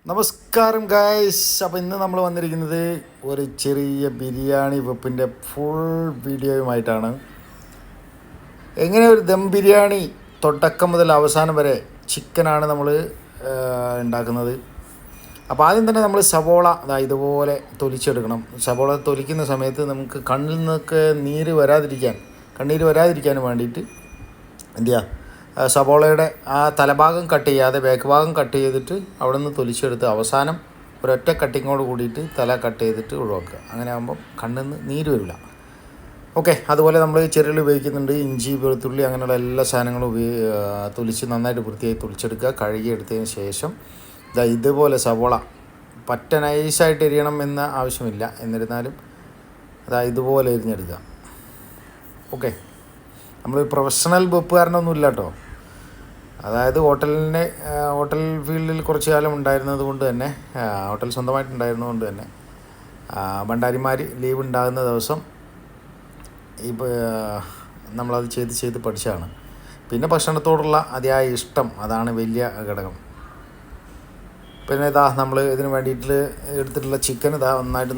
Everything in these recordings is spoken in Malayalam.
നമസ്കാരം ഗായ്സ്. അപ്പോൾ ഇന്ന് നമ്മൾ വന്നിരിക്കുന്നത് ഒരു ചെറിയ ബിരിയാണി വെപ്പിൻ്റെ ഫുൾ വീഡിയോയുമായിട്ടാണ്. എങ്ങനെ ഒരു ദം ബിരിയാണി തുടക്കം മുതൽ അവസാനം വരെ ചിക്കനാണ് നമ്മൾ ഉണ്ടാക്കുന്നത്. അപ്പോൾ ആദ്യം തന്നെ നമ്മൾ സവോള ഇതുപോലെ തൊലിച്ചെടുക്കണം. സവോള തൊലിക്കുന്ന സമയത്ത് നമുക്ക് കണ്ണിൽ നിന്നൊക്കെ കണ്ണീര് വരാതിരിക്കാൻ വേണ്ടിയിട്ട് എന്ത് ചെയ്യുക, സവോളയുടെ ആ തലഭാഗം കട്ട് ചെയ്യാതെ ബാക്ക് ഭാഗം കട്ട് ചെയ്തിട്ട് അവിടെ നിന്ന് തൊലിച്ചെടുത്ത് അവസാനം ഒരൊറ്റ കട്ടിങ്ങോട് കൂടിയിട്ട് തല കട്ട് ചെയ്തിട്ട് ഒഴിവാക്കുക. അങ്ങനെ ആകുമ്പം കണ്ണിൽ നിന്ന് നീര് വരില്ല. ഓക്കെ. അതുപോലെ നമ്മൾ ചെറിയുള്ളി ഉപയോഗിക്കുന്നുണ്ട്, ഇഞ്ചി, വെളുത്തുള്ളി, അങ്ങനെയുള്ള എല്ലാ സാധനങ്ങളും തൊലിച്ച് നന്നായിട്ട് വൃത്തിയായി തൊലിച്ചെടുക്കുക. കഴുകിയെടുത്തതിന് ശേഷം ഇതുപോലെ സവോള പറ്റ നൈസായിട്ട് എരിയണം എന്ന ആവശ്യമില്ല, എന്നിരുന്നാലും ഇതുപോലെ എരിഞ്ഞെടുക്കുക. ഓക്കെ. നമ്മൾ പ്രൊഫഷണൽ വെപ്പുകാരനൊന്നും ഇല്ല കേട്ടോ. ഹോട്ടൽ ഫീൽഡിൽ കുറച്ച് കാലം ഉണ്ടായിരുന്നത് കൊണ്ട് തന്നെ, ഹോട്ടൽ സ്വന്തമായിട്ടുണ്ടായിരുന്നത് തന്നെ ഭണ്ടാരിമാർ ലീവ് ഉണ്ടാകുന്ന ദിവസം ഇപ്പോൾ നമ്മളത് ചെയ്ത് പഠിച്ചതാണ്. പിന്നെ ഭക്ഷണത്തോടുള്ള അതിയായ ഇഷ്ടം, അതാണ് വലിയ ഘടകം. പിന്നെ നമ്മൾ ഇതിന് വേണ്ടിയിട്ട് എടുത്തിട്ടുള്ള ചിക്കൻ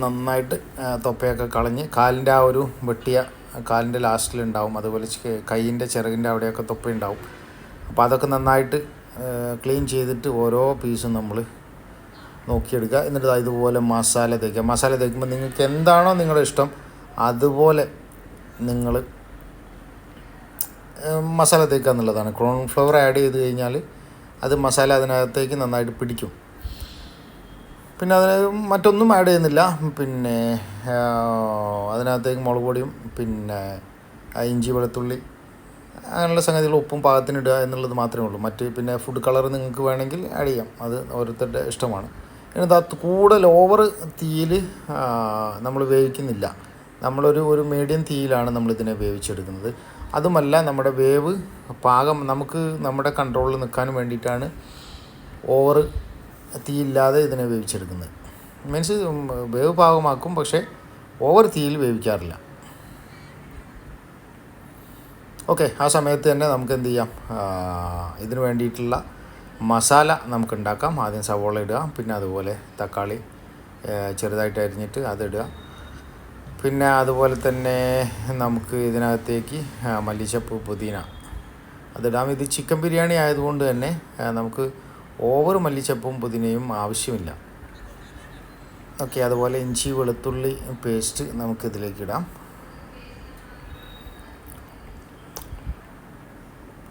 നന്നായിട്ട് തൊപ്പയൊക്കെ കളഞ്ഞ് കാലിൻ്റെ ആ ഒരു വെട്ടിയ കാലിൻ്റെ ലാസ്റ്റിലുണ്ടാവും, അതുപോലെ കൈയിൻ്റെ ചിറകിൻ്റെ അവിടെയൊക്കെ തൊപ്പയുണ്ടാവും. അപ്പോൾ അതൊക്കെ നന്നായിട്ട് ക്ലീൻ ചെയ്തിട്ട് ഓരോ പീസും നമ്മൾ നോക്കിയെടുക്കുക. എന്നിട്ട് ഇതുപോലെ മസാല തേക്കുമ്പോൾ നിങ്ങൾക്ക് എന്താണോ നിങ്ങളുടെ ഇഷ്ടം അതുപോലെ നിങ്ങൾ മസാല തേക്കുക എന്നുള്ളതാണ്. കോൺഫ്ലവർ ആഡ് ചെയ്ത് കഴിഞ്ഞാൽ അത് മസാല അതിനകത്തേക്ക് നന്നായിട്ട് പിടിക്കും. പിന്നെ അതിന് മറ്റൊന്നും ആഡ് ചെയ്യുന്നില്ല. പിന്നെ അതിനകത്തേക്ക് മുളക് പൊടിയും പിന്നെ ഇഞ്ചി, വെളുത്തുള്ളി, അങ്ങനെയുള്ള സംഗതികൾ, ഉപ്പും പാകത്തിനിടുക എന്നുള്ളത് മാത്രമേ ഉള്ളൂ. പിന്നെ ഫുഡ് കളർ നിങ്ങൾക്ക് വേണമെങ്കിൽ ആഡ് ചെയ്യാം, അത് ഓരോരുത്തരുടെ ഇഷ്ടമാണ്. എന്നിട്ട് കൂടുതൽ ഓവർ തീയിൽ നമ്മൾ വേവിക്കുന്നില്ല. ഒരു മീഡിയം തീയിലാണ് നമ്മളിതിനെ വേവിച്ചെടുക്കുന്നത്. അതുമല്ല, നമ്മുടെ വേവ് പാകം നമുക്ക് നമ്മുടെ കൺട്രോളിൽ നിൽക്കാൻ വേണ്ടിയിട്ടാണ് ഓവർ തീയില്ലാതെ ഇതിനെ വേവിച്ചെടുക്കുന്നത്. മീൻസ് വേവ് പാകമാക്കും, പക്ഷേ ഓവർ തീയിൽ വേവിക്കാറില്ല. ഓക്കെ. ആ സമയത്ത് തന്നെ നമുക്ക് എന്ത് ചെയ്യാം, ഇതിന് വേണ്ടിയിട്ടുള്ള മസാല നമുക്ക് ഉണ്ടാക്കാം. ആദ്യം സവോള ഇടുക, പിന്നെ അതുപോലെ തക്കാളി ചെറുതായിട്ട് അരിഞ്ഞിട്ട് അതിടുക. പിന്നെ അതുപോലെ തന്നെ നമുക്ക് ഇതിനകത്തേക്ക് മല്ലിച്ചപ്പ്, പുതിന അതിടാം. ഇത് ചിക്കൻ ബിരിയാണി ആയതുകൊണ്ട് തന്നെ നമുക്ക് ഓവർ മല്ലിച്ചപ്പും പുതിനയും ആവശ്യമില്ല. ഓക്കെ. അതുപോലെ ഇഞ്ചി, വെളുത്തുള്ളി പേസ്റ്റ് നമുക്കിതിലേക്ക് ഇടാം.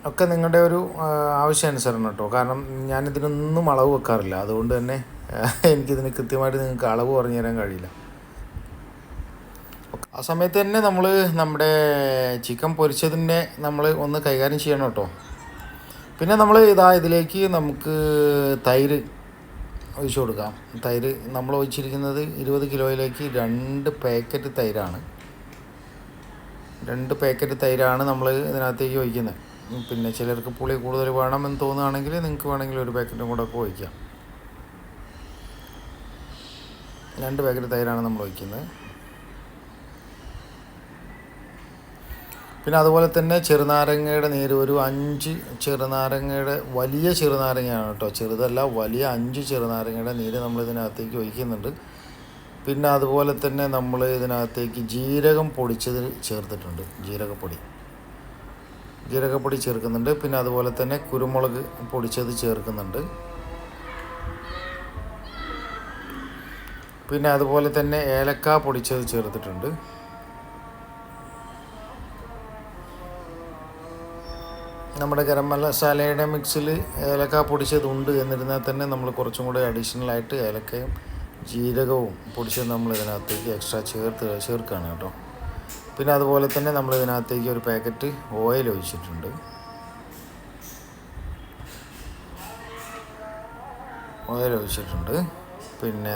ഒക്കെ നിങ്ങളുടെ ഒരു ആവശ്യാനുസരണം കേട്ടോ. കാരണം ഞാനിതിനൊന്നും അളവ് വെക്കാറില്ല, അതുകൊണ്ട് തന്നെ എനിക്കിതിന് കൃത്യമായിട്ട് നിങ്ങൾക്ക് അളവ് പറഞ്ഞു തരാൻ കഴിയില്ല. ആ സമയത്ത് തന്നെ നമ്മൾ നമ്മുടെ ചിക്കൻ പൊരിച്ചതിനെ നമ്മൾ ഒന്ന് കൈകാര്യം ചെയ്യണം കേട്ടോ. പിന്നെ നമ്മൾ ഇതിലേക്ക് നമുക്ക് തൈര് ഒഴിച്ചു കൊടുക്കാം. തൈര് നമ്മൾ ഒഴിച്ചിരിക്കുന്നത് 20 കിലോയിലേക്ക് 2 പാക്കറ്റ് തൈരാണ്. 2 പാക്കറ്റ് തൈരാണ് നമ്മൾ ഇതിനകത്തേക്ക് ഒഴിക്കുന്നത്. പിന്നെ ചിലർക്ക് പുളി കൂടുതൽ വേണമെന്ന് തോന്നുകയാണെങ്കിൽ നിങ്ങൾക്ക് വേണമെങ്കിൽ 1 പാക്കറ്റും കൂടെ ഒക്കെ ഒഴിക്കാം. 2 പാക്കറ്റ് തൈരാണ് നമ്മൾ ഒഴിക്കുന്നത്. പിന്നെ അതുപോലെ തന്നെ ചെറുനാരങ്ങയുടെ നീര്, ഒരു 5 ചെറുനാരങ്ങയുടെ, വലിയ ചെറുനാരങ്ങയാണ് കേട്ടോ, ചെറുതല്ല, വലിയ 5 ചെറുനാരങ്ങയുടെ നീര് നമ്മൾ ഇതിനകത്തേക്ക് ഒഴിക്കുന്നുണ്ട്. പിന്നെ അതുപോലെ തന്നെ നമ്മൾ ഇതിനകത്തേക്ക് ജീരകം പൊടിച്ചത് ചേർത്തിട്ടുണ്ട്, ജീരകപ്പൊടി ചേർക്കുന്നുണ്ട്. പിന്നെ അതുപോലെ തന്നെ കുരുമുളക് പൊടിച്ചത് ചേർക്കുന്നുണ്ട്. പിന്നെ അതുപോലെ തന്നെ ഏലക്ക പൊടിച്ചത് ചേർത്തിട്ടുണ്ട്. നമ്മുടെ ഗരം മസാലയുടെ മിക്സിൽ ഏലക്ക പൊടിച്ചതുണ്ട്, എന്നിരുന്നാൽ തന്നെ നമ്മൾ കുറച്ചും കൂടെ അഡീഷണലായിട്ട് ഏലക്കയും ജീരകവും പൊടിച്ചത് നമ്മൾ ഇതിനകത്തേക്ക് എക്സ്ട്രാ ചേർക്കുകയാണ് കേട്ടോ. പിന്നെ അതുപോലെ തന്നെ നമ്മൾ ഇതിനകത്തേക്ക് 1 പാക്കറ്റ് ഓയിൽ ഒഴിച്ചിട്ടുണ്ട്. പിന്നെ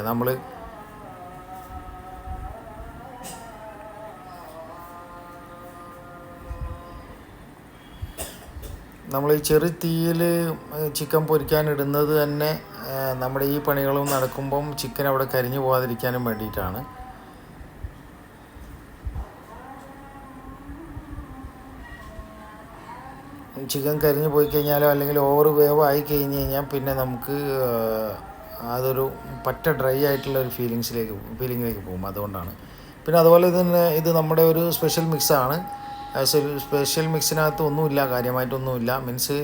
നമ്മൾ ഈ ചെറു തീയിൽ ചിക്കൻ പൊരിക്കാനിടുന്നത് തന്നെ നമ്മുടെ ഈ പണികളും നടക്കുമ്പം ചിക്കൻ അവിടെ കരിഞ്ഞു പോകാതിരിക്കാനും വേണ്ടിയിട്ടാണ്. ചിക്കൻ കരിഞ്ഞു പോയി കഴിഞ്ഞാലോ അല്ലെങ്കിൽ ഓവർ വേവ് ആയി കഴിഞ്ഞ് കഴിഞ്ഞാൽ പിന്നെ നമുക്ക് അതൊരു പറ്റ ഡ്രൈ ആയിട്ടുള്ള ഒരു ഫീലിങ്ങിലേക്ക് പോകും. അതുകൊണ്ടാണ്. പിന്നെ അതുപോലെ തന്നെ ഇത് നമ്മുടെ ഒരു സ്പെഷ്യൽ മിക്സാണ്. സ്പെഷ്യൽ മിക്സിനകത്ത് ഒന്നുമില്ല, കാര്യമായിട്ടൊന്നുമില്ല. മീൻസ്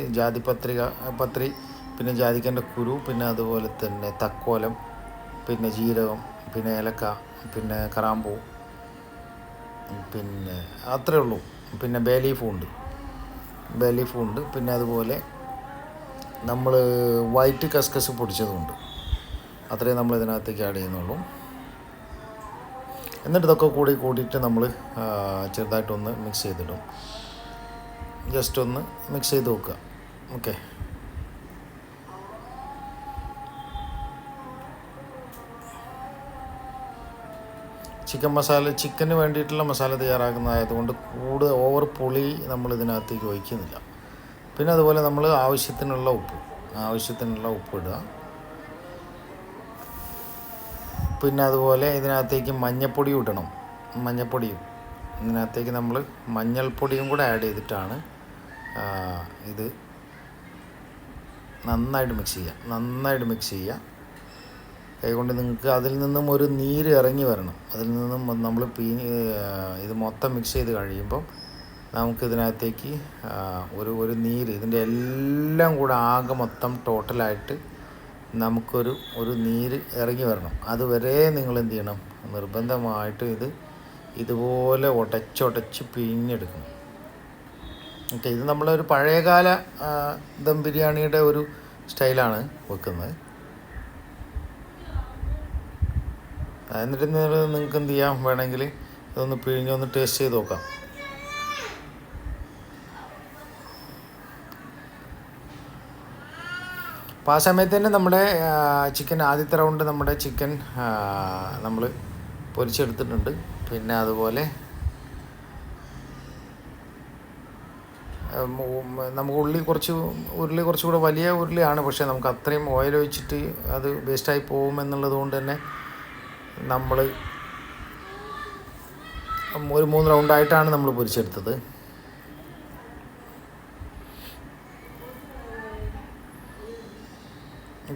പത്രി, പിന്നെ ജാതിക്കൻ്റെ കുരു, പിന്നെ അതുപോലെ തന്നെ തക്കോലം, പിന്നെ ജീരകം, പിന്നെ ഏലക്ക, പിന്നെ കറാമ്പൂ, പിന്നെ അത്രയേ ഉള്ളൂ. പിന്നെ ബേ ലീഫും ഉണ്ട്. പിന്നെ അതുപോലെ നമ്മൾ വൈറ്റ് കസ്കസ് പൊടിച്ചതുമുണ്ട്. അത്രയും നമ്മൾ ഇതിനകത്തേക്ക് ആഡ് ചെയ്യുന്നുള്ളൂ. എന്നിട്ട് ഇതൊക്കെ കൂട്ടിയിട്ട് നമ്മൾ ചെറുതായിട്ടൊന്ന് മിക്സ് ചെയ്തിടും. ജസ്റ്റ് ഒന്ന് മിക്സ് ചെയ്ത് വെക്കുക. ഓക്കെ. ചിക്കന് വേണ്ടിയിട്ടുള്ള മസാല തയ്യാറാക്കുന്നതായതുകൊണ്ട് ഓവർ പുളി നമ്മൾ ഇതിനകത്തേക്ക് ഒഴിക്കുന്നില്ല. പിന്നെ അതുപോലെ നമ്മൾ ആവശ്യത്തിനുള്ള ഉപ്പ് ഇടുക. പിന്നെ അതുപോലെ ഇതിനകത്തേക്ക് മഞ്ഞൾപ്പൊടിയും ഇടണം. ഇതിനകത്തേക്ക് നമ്മൾ മഞ്ഞൾപ്പൊടിയും കൂടെ ആഡ് ചെയ്തിട്ടാണ് ഇത് നന്നായിട്ട് മിക്സ് ചെയ്യുക. കൈകൊണ്ട് നിങ്ങൾക്ക് അതിൽ നിന്നും ഒരു നീര് ഇറങ്ങി വരണം. അതിൽ നിന്നും നമ്മൾ ഇത് മൊത്തം മിക്സ് ചെയ്ത് കഴിയുമ്പം നമുക്കിതിനകത്തേക്ക് ഒരു നീര്, ഇതിൻ്റെ എല്ലാം കൂടെ ആകെ മൊത്തം ടോട്ടലായിട്ട് നമുക്കൊരു നീര് ഇറങ്ങി വരണം. അതുവരെ നിങ്ങൾ എന്ത് ചെയ്യണം, നിർബന്ധമായിട്ട് ഇതുപോലെ ഉടച്ച് പിഴിഞ്ഞെടുക്കണം. ഓക്കെ. ഇത് നമ്മളൊരു പഴയകാല ദം ബിരിയാണിയുടെ ഒരു സ്റ്റൈലാണ് വെക്കുന്നത്. എന്നിട്ട് നിങ്ങൾക്ക് എന്ത് ചെയ്യാം, വേണമെങ്കിൽ ഇതൊന്ന് പിഴിഞ്ഞൊന്ന് ടേസ്റ്റ് ചെയ്ത് നോക്കാം. അപ്പോൾ ആ സമയത്ത് തന്നെ നമ്മുടെ ചിക്കൻ, ആദ്യത്തെ റൗണ്ട് നമ്മുടെ ചിക്കൻ നമ്മൾ പൊരിച്ചെടുത്തിട്ടുണ്ട്. പിന്നെ അതുപോലെ നമുക്ക് ഉരുളി കുറച്ചുകൂടെ വലിയ ഉരുളിയാണ്. പക്ഷേ നമുക്ക് അത്രയും ഓയിൽ ഒഴിച്ചിട്ട് അത് വേസ്റ്റായി പോകുമെന്നുള്ളത് കൊണ്ട് തന്നെ നമ്മൾ ഒരു 3 റൗണ്ടായിട്ടാണ് നമ്മൾ പൊരിച്ചെടുത്തത്.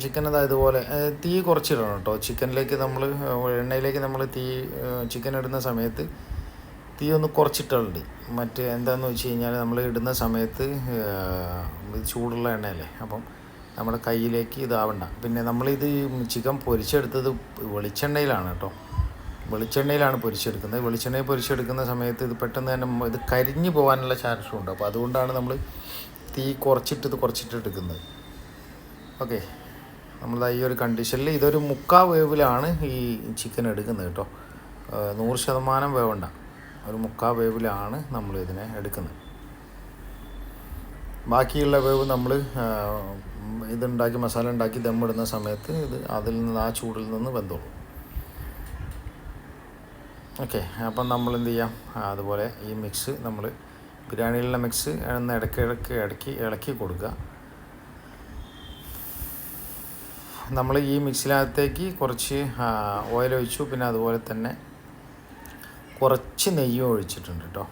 ചിക്കൻ ഇതുപോലെ തീ കുറച്ചിടണം കേട്ടോ. ചിക്കനിലേക്ക് എണ്ണയിലേക്ക് നമ്മൾ ചിക്കൻ ഇടുന്ന സമയത്ത് തീ ഒന്ന് കുറച്ചിട്ടുണ്ട്. എന്താണെന്ന് വെച്ച് കഴിഞ്ഞാൽ നമ്മൾ ഇടുന്ന സമയത്ത് ഇത് ചൂടുള്ള എണ്ണയല്ലേ, അപ്പം നമ്മുടെ കയ്യിലേക്ക് ഇതാവണ്ട. പിന്നെ നമ്മളിത് ചിക്കൻ പൊരിച്ചെടുത്തത് വെളിച്ചെണ്ണയിലാണ് കേട്ടോ. വെളിച്ചെണ്ണയിലാണ് പൊരിച്ചെടുക്കുന്നത്. വെളിച്ചെണ്ണയിൽ പൊരിച്ചെടുക്കുന്ന സമയത്ത് ഇത് പെട്ടെന്ന് തന്നെ ഇത് കരിഞ്ഞു പോകാനുള്ള ചാൻസും ഉണ്ട്. അപ്പോൾ അതുകൊണ്ടാണ് നമ്മൾ തീ കുറച്ചിട്ട് എടുക്കുന്നത്. ഓക്കെ. നമ്മൾ ഈ ഒരു കണ്ടീഷനിൽ ഇതൊരു 3/4 വേവിലാണ് ഈ ചിക്കൻ എടുക്കുന്നത് കേട്ടോ. 100% വേവണ്ട, ഒരു 3/4 വേവിലാണ് നമ്മൾ ഇതിനെ എടുക്കുന്നത്. ബാക്കിയുള്ള വേവ് നമ്മൾ മസാല ഉണ്ടാക്കി ദമ്മിടുന്ന സമയത്ത് അതിൽ നിന്ന്, ആ ചൂടിൽ നിന്ന് വെന്തോളും. ഓക്കെ. അപ്പം നമ്മൾ എന്ത് ചെയ്യാം, അതുപോലെ ഈ മിക്സ് ബിരിയാണിയിലുള്ള മിക്സ് ഒന്ന് ഇളക്കി കൊടുക്കുക. നമ്മൾ ഈ മിക്സിനകത്തേക്ക് കുറച്ച് ഓയിൽ ഒഴിച്ചു. പിന്നെ അതുപോലെ തന്നെ കുറച്ച് നെയ്യും ഒഴിച്ചിട്ടുണ്ട് കേട്ടോ.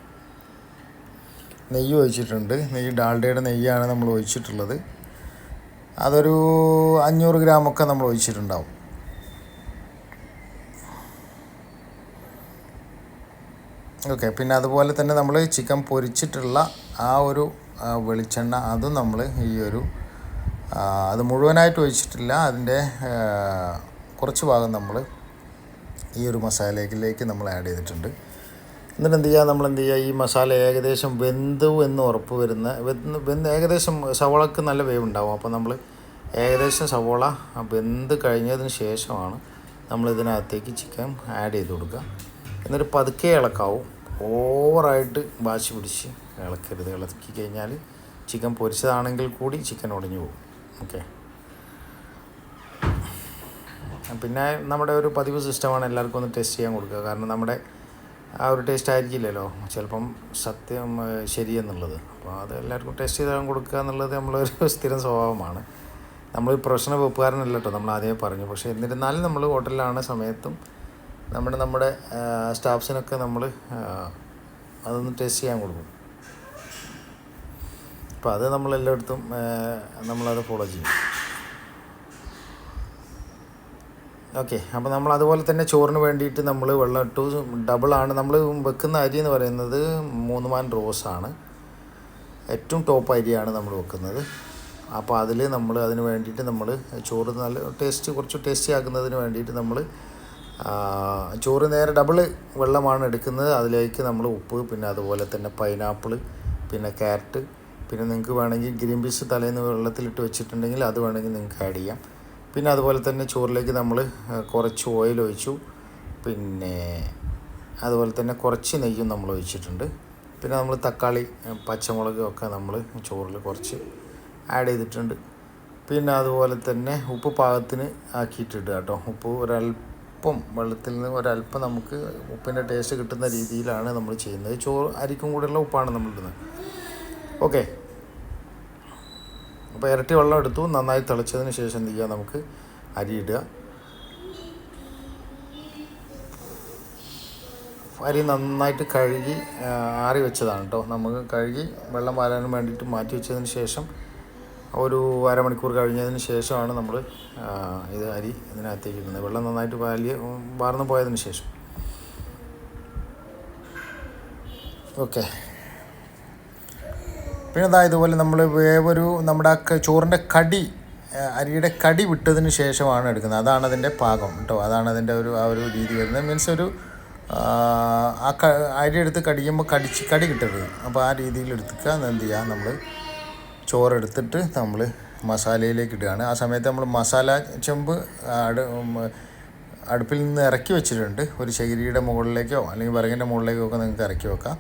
നെയ്യ് ഡാൽഡയുടെ നെയ്യാണ് നമ്മൾ ഒഴിച്ചിട്ടുള്ളത്. അതൊരു 500 ഗ്രാമൊക്കെ നമ്മൾ ഒഴിച്ചിട്ടുണ്ടാവും. ഓക്കെ. പിന്നെ അതുപോലെ തന്നെ നമ്മൾ ചിക്കൻ പൊരിച്ചിട്ടുള്ള ആ ഒരു വെളിച്ചെണ്ണ അതും നമ്മൾ അത് മുഴുവനായിട്ട് ഒഴിച്ചിട്ടില്ല. അതിൻ്റെ കുറച്ച് ഭാഗം നമ്മൾ ഈ ഒരു മസാലയിലേക്ക് നമ്മൾ ആഡ് ചെയ്തിട്ടുണ്ട്. എന്നിട്ട് എന്ത് ചെയ്യുക, ഈ മസാല ഏകദേശം വെന്തു എന്ന് ഉറപ്പ് ഏകദേശം സവോളക്ക് നല്ല വേവുണ്ടാവും. അപ്പോൾ നമ്മൾ ഏകദേശം സവോള വെന്ത് കഴിഞ്ഞതിന് ശേഷമാണ് നമ്മൾ ഇതിനകത്തേക്ക് ചിക്കൻ ആഡ് ചെയ്ത് കൊടുക്കുക. എന്നിട്ട് പതുക്കെ ഇളക്കാവും. ഓവറായിട്ട് വാശി പിടിച്ച് ഇളക്കരുത്. ഇളക്കി കഴിഞ്ഞാൽ ചിക്കൻ പൊരിച്ചതാണെങ്കിൽ കൂടി ചിക്കൻ ഉടഞ്ഞു പോകും. ഓക്കെ. പിന്നെ നമ്മുടെ ഒരു പതിവ് സിസ്റ്റമാണ് എല്ലാവർക്കും ഒന്ന് ടെസ്റ്റ് ചെയ്യാൻ കൊടുക്കുക. കാരണം നമ്മുടെ ആ ഒരു ടേസ്റ്റ് ആയിരിക്കില്ലല്ലോ ചിലപ്പം സത്യം ശരിയെന്നുള്ളത്. അപ്പോൾ അത് എല്ലാവർക്കും ടെസ്റ്റ് ചെയ്താൽ കൊടുക്കുക എന്നുള്ളത് നമ്മളൊരു സ്ഥിരം സ്വഭാവമാണ്. നമ്മൾ പ്രൊഫഷണൽ വെപ്പുകാരനല്ല കേട്ടോ, നമ്മൾ ആദ്യമേ പറഞ്ഞു. പക്ഷേ എന്നിരുന്നാലും നമ്മൾ ഹോട്ടലിലാണ് സമയത്തും നമ്മുടെ സ്റ്റാഫ്സിനൊക്കെ നമ്മൾ അതൊന്ന് ടേസ്റ്റ് ചെയ്യാൻ കൊടുക്കും. അപ്പോൾ അത് നമ്മളെല്ലായിടത്തും നമ്മളത് ഫോളോ ചെയ്യും. ഓക്കെ. അപ്പോൾ നമ്മൾ അതുപോലെ തന്നെ ചോറിന് വേണ്ടിയിട്ട് നമ്മൾ വെള്ളം ഇട്ടു. ഡബിളാണ് നമ്മൾ വെക്കുന്ന അരി എന്ന് പറയുന്നത് 3 മാൻ റോസാണ്. ഏറ്റവും ടോപ്പ് അരിയാണ് നമ്മൾ വെക്കുന്നത്. അപ്പോൾ അതിൽ നമ്മൾ അതിന് വേണ്ടിയിട്ട് നമ്മൾ ചോറ് നല്ല കുറച്ച് ടേസ്റ്റി ആക്കുന്നതിന് വേണ്ടിയിട്ട് നമ്മൾ ചോറ് നേരെ ഡബിൾ വെള്ളമാണ് എടുക്കുന്നത്. അതിലേക്ക് നമ്മൾ ഉപ്പ്, പിന്നെ അതുപോലെ തന്നെ പൈനാപ്പിൾ, പിന്നെ ക്യാരറ്റ്, പിന്നെ നിങ്ങൾക്ക് വേണമെങ്കിൽ ഗ്രീൻ പീസ് തലേന്ന് വെള്ളത്തിലിട്ട് വെച്ചിട്ടുണ്ടെങ്കിൽ അത് വേണമെങ്കിൽ നിങ്ങൾക്ക് ആഡ് ചെയ്യാം. പിന്നെ അതുപോലെ തന്നെ ചോറിലേക്ക് നമ്മൾ കുറച്ച് ഓയിൽ ഒഴിച്ചു. പിന്നെ അതുപോലെ തന്നെ കുറച്ച് നെയ്യും നമ്മൾ ഒഴിച്ചിട്ടുണ്ട്. പിന്നെ നമ്മൾ തക്കാളി, പച്ചമുളക് ഒക്കെ നമ്മൾ ചോറിൽ കുറച്ച് ആഡ് ചെയ്തിട്ടുണ്ട്. പിന്നെ അതുപോലെ തന്നെ ഉപ്പ് പാകത്തിന് ആക്കിയിട്ടിടുക കേട്ടോ. ഉപ്പ് ഒരല്പം വെള്ളത്തിൽ നിന്ന് ഒരല്പം നമുക്ക് ഉപ്പിൻ്റെ ടേസ്റ്റ് കിട്ടുന്ന രീതിയിലാണ് നമ്മൾ ചെയ്യുന്നത്. ചോറ് അരിക്കും കൂടെയുള്ള ഉപ്പാണ് നമ്മൾ ഇടുന്നത്. ഓക്കെ. അപ്പോൾ ഇരട്ടി വെള്ളം എടുത്തു. നന്നായി തിളച്ചതിന് ശേഷം എന്ത് ചെയ്യുക, നമുക്ക് അരി ഇടുക. അരി നന്നായിട്ട് കഴുകി ആറി വെച്ചതാണ് കേട്ടോ. നമുക്ക് കഴുകി വെള്ളം വാരാനും വേണ്ടിയിട്ട് മാറ്റി വെച്ചതിന് ശേഷം ഒരു അരമണിക്കൂർ കഴിഞ്ഞതിന് ശേഷമാണ് നമ്മൾ ഇത് അരി ഇതിനകത്തേക്ക് ഇടുന്നത്. വെള്ളം നന്നായിട്ട് വാർന്നു പോയതിന് ശേഷം. ഓക്കെ. പിന്നെ ഇതാ ഇതുപോലെ നമ്മൾ നമ്മുടെ ചോറിൻ്റെ അരിയുടെ കടി വിട്ടതിന് ശേഷമാണ് എടുക്കുന്നത്. അതാണ് അതിൻ്റെ പാകം കേട്ടോ. അതാണ് അതിൻ്റെ ആ ഒരു രീതി വരുന്നത്. മീൻസ് അരി എടുത്ത് കടിക്കുമ്പോൾ കടി കിട്ടരുത്. അപ്പോൾ ആ രീതിയിൽ എടുക്കുക. എന്ത് ചെയ്യുക, നമ്മൾ ചോറെടുത്തിട്ട് നമ്മൾ മസാലയിലേക്ക് ഇടുകയാണ്. ആ സമയത്ത് നമ്മൾ മസാല ചെമ്പ് അടുപ്പിൽ നിന്ന് ഇറക്കി വെച്ചിട്ടുണ്ട്. ഒരു ചകിരിയുടെ മുകളിലേക്കോ അല്ലെങ്കിൽ വിറകിൻ്റെ മുകളിലേക്കോ ഒക്കെ നിങ്ങൾക്ക് ഇറക്കി വെക്കാം.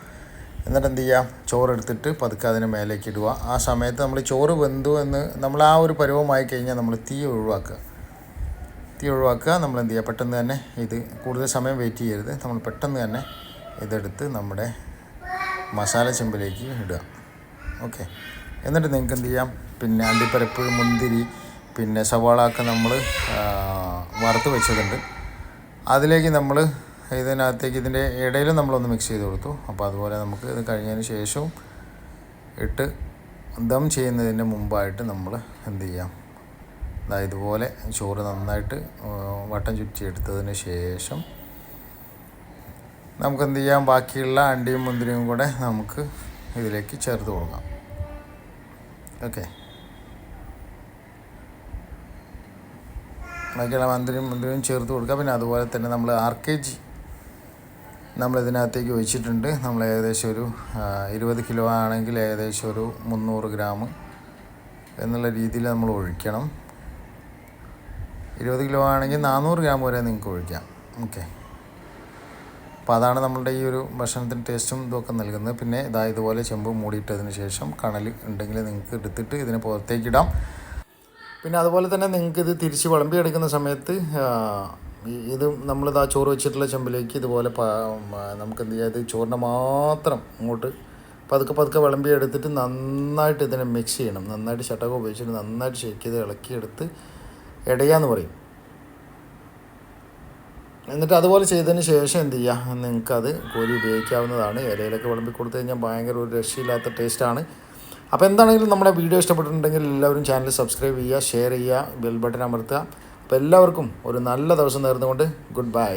എന്നിട്ട് എന്ത് ചെയ്യുക, ചോറെടുത്തിട്ട് പതുക്കെ അതിന് മേലേക്ക് ഇടുക. ആ സമയത്ത് നമ്മൾ ചോറ് വെന്തു എന്ന് നമ്മൾ ആ ഒരു പരുവമായി കഴിഞ്ഞാൽ നമ്മൾ തീ ഒഴിവാക്കുക. നമ്മൾ എന്ത് ചെയ്യുക, പെട്ടെന്ന് തന്നെ ഇത് കൂടുതൽ സമയം വെയിറ്റ് ചെയ്യരുത്. നമ്മൾ പെട്ടെന്ന് തന്നെ ഇതെടുത്ത് നമ്മുടെ മസാല ചെമ്പിലേക്ക് ഇടുക. ഓക്കെ. എന്നിട്ട് നിങ്ങൾക്ക് എന്ത് ചെയ്യാം, പിന്നെ അണ്ടിപ്പരിപ്പ്, മുന്തിരി, പിന്നെ സവാള ഒക്കെ നമ്മൾ വറുത്ത് വെച്ചതുണ്ട്. അതിലേക്ക് നമ്മൾ ഇതിനകത്തേക്ക് ഇതിൻ്റെ ഇടയിൽ നമ്മളൊന്ന് മിക്സ് ചെയ്ത് കൊടുത്തു. അപ്പോൾ അതുപോലെ നമുക്ക് ഇത് കഴിഞ്ഞതിന് ശേഷവും ഇട്ട് ദം ചെയ്യുന്നതിന് മുമ്പായിട്ട് നമ്മൾ എന്ത് ചെയ്യാം, ഇതുപോലെ ചോറ് നന്നായിട്ട് വട്ടം ചുറ്റി എടുത്തതിന് ശേഷം നമുക്ക് എന്ത് ചെയ്യാം, ബാക്കിയുള്ള അണ്ടിയും മുന്തിരിയും കൂടെ നമുക്ക് ഇതിലേക്ക് ചേർത്ത് കൊടുക്കാം. ഓക്കെ. ബാക്കിയുള്ള മുന്തിരിയും ചേർത്ത് കൊടുക്കുക. പിന്നെ അതുപോലെ തന്നെ നമ്മൾ RKG നമ്മളിതിനകത്തേക്ക് ഒഴിച്ചിട്ടുണ്ട്. നമ്മൾ ഏകദേശം ഒരു 20 കിലോ ആണെങ്കിൽ ഏകദേശം ഒരു 300 ഗ്രാം എന്നുള്ള രീതിയിൽ നമ്മൾ ഒഴിക്കണം. 20 കിലോ ആണെങ്കിൽ 400 ഗ്രാം വരെ നിങ്ങൾക്ക് ഒഴിക്കാം. ഓക്കെ. അപ്പോൾ അതാണ് നമ്മളുടെ ഈ ഒരു ഭക്ഷണത്തിന് ടേസ്റ്റും ഇതൊക്കെ നൽകുന്നത്. പിന്നെ ഇതുപോലെ ചെമ്പ് മൂടിയിട്ടതിന് ശേഷം കണൽ ഉണ്ടെങ്കിൽ നിങ്ങൾക്ക് എടുത്തിട്ട് ഇതിന് പുറത്തേക്കിടാം. പിന്നെ അതുപോലെ തന്നെ നിങ്ങൾക്ക് ഇത് തിരിച്ച് വിളമ്പിയെടുക്കുന്ന സമയത്ത് ഇത് നമ്മളിതാ ചോറ് വെച്ചിട്ടുള്ള ചെമ്പിലേക്ക് ഇതുപോലെ നമുക്ക് എന്ത് ചെയ്യാം, ഇത് ചോറിൻ്റെ മാത്രം ഇങ്ങോട്ട് പതുക്കെ വിളമ്പിയെടുത്തിട്ട് നന്നായിട്ട് ഇതിനെ മിക്സ് ചെയ്യണം. നന്നായിട്ട് ചട്ടകം ഉപയോഗിച്ചിട്ട് നന്നായിട്ട് ഷേക്ക് ചെയ്ത് ഇളക്കിയെടുത്ത് ഇടയാന്ന് പറയും. എന്നിട്ട് അതുപോലെ ചെയ്തതിന് ശേഷം എന്ത് ചെയ്യുക, നിങ്ങൾക്കത് കോരി ഉപയോഗിക്കാവുന്നതാണ്. ഇലയിലൊക്കെ വിളമ്പി കൊടുത്തു കഴിഞ്ഞാൽ ഭയങ്കര ഒരു രക്ഷയില്ലാത്ത ടേസ്റ്റാണ്. അപ്പോൾ എന്താണെങ്കിലും നമ്മുടെ വീഡിയോ ഇഷ്ടപ്പെട്ടിട്ടുണ്ടെങ്കിൽ എല്ലാവരും ചാനൽ സബ്സ്ക്രൈബ് ചെയ്യുക, ഷെയർ ചെയ്യുക, ബെൽ ബട്ടൺ അമർത്തുക. അപ്പോൾ എല്ലാവർക്കും ഒരു നല്ല ദിവസം നേർന്നുകൊണ്ട് ഗുഡ് ബൈ.